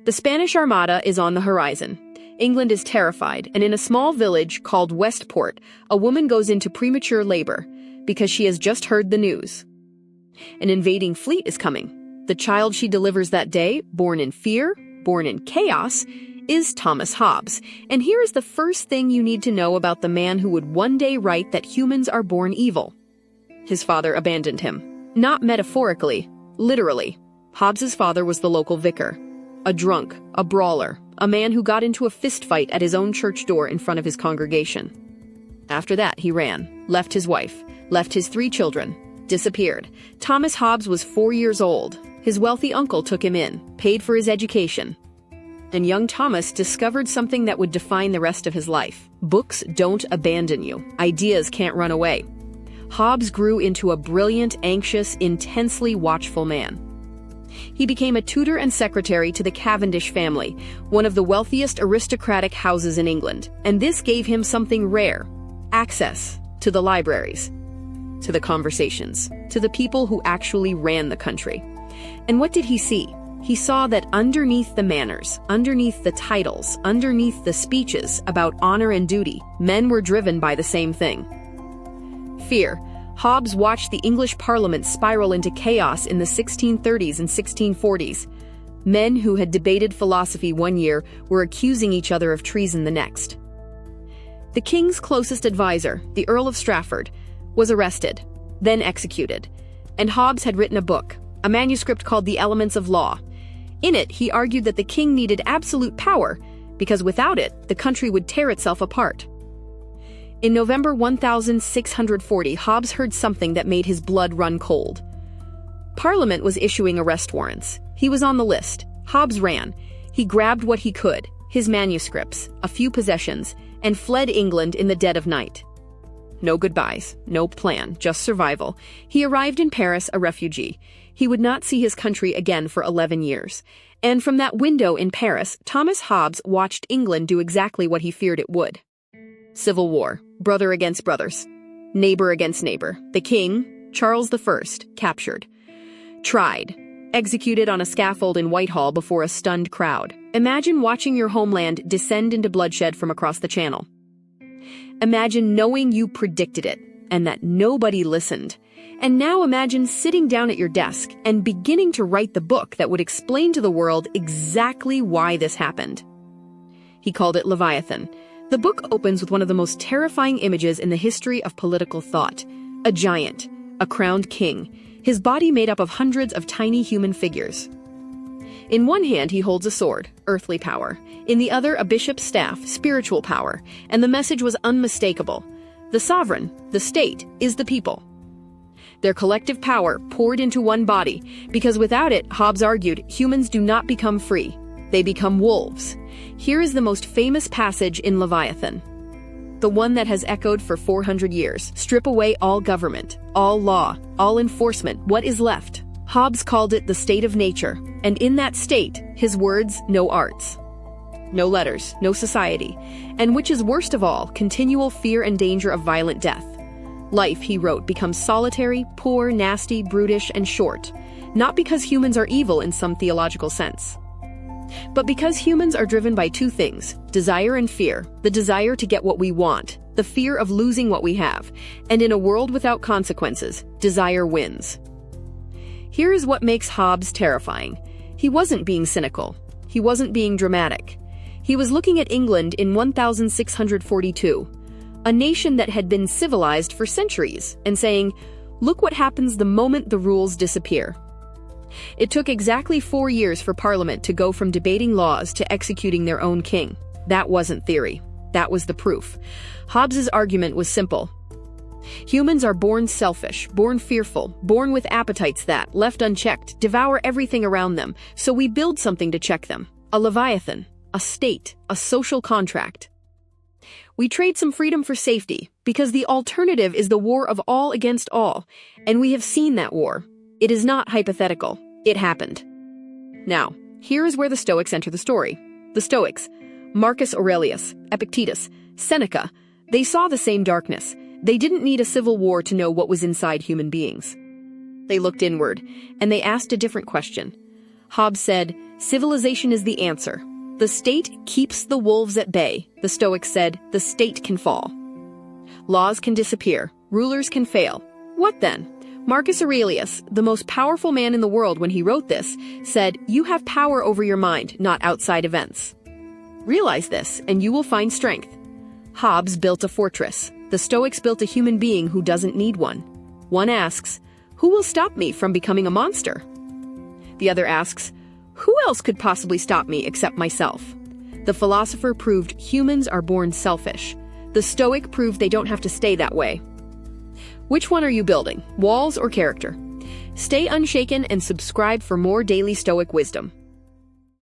The Spanish Armada is on the horizon. England is terrified, and in a small village called Westport, a woman goes into premature labor because she has just heard the news. An invading fleet is coming. The child she delivers that day, born in fear, born in chaos, is Thomas Hobbes. And here is the first thing you need to know about the man who would one day write that humans are born evil. His father abandoned him. Not metaphorically, literally. Hobbes's father was the local vicar. A drunk, a brawler, a man who got into a fistfight at his own church door in front of his congregation. After that, he ran, left his wife, left his 3 children, disappeared. Thomas Hobbes was 4 years old. His wealthy uncle took him in, paid for his education. And young Thomas discovered something that would define the rest of his life. Books don't abandon you. Ideas can't run away. Hobbes grew into a brilliant, anxious, intensely watchful man. He became a tutor and secretary to the Cavendish family, one of the wealthiest aristocratic houses in England, and this gave him something rare: access to the libraries, to the conversations, to the people who actually ran the country. And what did he see? He saw that underneath the manners, underneath the titles, underneath the speeches about honor and duty, men were driven by the same thing: fear. Hobbes watched the English Parliament spiral into chaos in the 1630s and 1640s. Men who had debated philosophy one year were accusing each other of treason the next. The king's closest advisor, the Earl of Strafford, was arrested, then executed. And Hobbes had written a book, a manuscript called The Elements of Law. In it, he argued that the king needed absolute power, because without it, the country would tear itself apart. In November 1640, Hobbes heard something that made his blood run cold. Parliament was issuing arrest warrants. He was on the list. Hobbes ran. He grabbed what he could, his manuscripts, a few possessions, and fled England in the dead of night. No goodbyes, no plan, just survival. He arrived in Paris a refugee. He would not see his country again for 11 years. And from that window in Paris, Thomas Hobbes watched England do exactly what he feared it would. Civil war, brother against brothers, neighbor against neighbor. The king, Charles I, captured, tried, executed on a scaffold in Whitehall before a stunned crowd. Imagine watching your homeland descend into bloodshed from across the channel. Imagine knowing you predicted it, and that nobody listened. And now imagine sitting down at your desk and beginning to write the book that would explain to the world exactly why this happened. He called it Leviathan. The book opens with one of the most terrifying images in the history of political thought: a giant, a crowned king, his body made up of hundreds of tiny human figures. In one hand, he holds a sword, earthly power. In the other, a bishop's staff, spiritual power. And the message was unmistakable. The sovereign, the state, is the people. Their collective power poured into one body, because without it, Hobbes argued, humans do not become free. They become wolves. Here is the most famous passage in Leviathan, the one that has echoed for 400 years. Strip away all government, all law, all enforcement. What is left? Hobbes called it the state of nature, and in that state, his words, no arts, no letters, no society, and which is worst of all, continual fear and danger of violent death. Life, he wrote, becomes solitary, poor, nasty, brutish, and short, not because humans are evil in some theological sense, but because humans are driven by 2 things: desire and fear. The desire to get what we want, the fear of losing what we have. And in a world without consequences, desire wins. Here is what makes Hobbes terrifying. He wasn't being cynical. He wasn't being dramatic. He was looking at England in 1642, a nation that had been civilized for centuries, and saying, look what happens the moment the rules disappear. It took exactly 4 years for Parliament to go from debating laws to executing their own king. That wasn't theory. That was the proof. Hobbes's argument was simple. Humans are born selfish, born fearful, born with appetites that, left unchecked, devour everything around them, so we build something to check them. A leviathan, a state, a social contract. We trade some freedom for safety, because the alternative is the war of all against all, and we have seen that war. It is not hypothetical. It happened. Now, here is where the Stoics enter the story. The Stoics, Marcus Aurelius, Epictetus, Seneca, they saw the same darkness. They didn't need a civil war to know what was inside human beings. They looked inward, and they asked a different question. Hobbes said, civilization is the answer. The state keeps the wolves at bay. The Stoics said, the state can fall. Laws can disappear. Rulers can fail. What then? Marcus Aurelius, the most powerful man in the world when he wrote this, said, you have power over your mind, not outside events. Realize this, and you will find strength. Hobbes built a fortress. The Stoics built a human being who doesn't need one. One asks, who will stop me from becoming a monster? The other asks, who else could possibly stop me except myself? The philosopher proved humans are born selfish. The Stoic proved they don't have to stay that way. Which one are you building, walls or character? Stay unshaken and subscribe for more daily Stoic wisdom.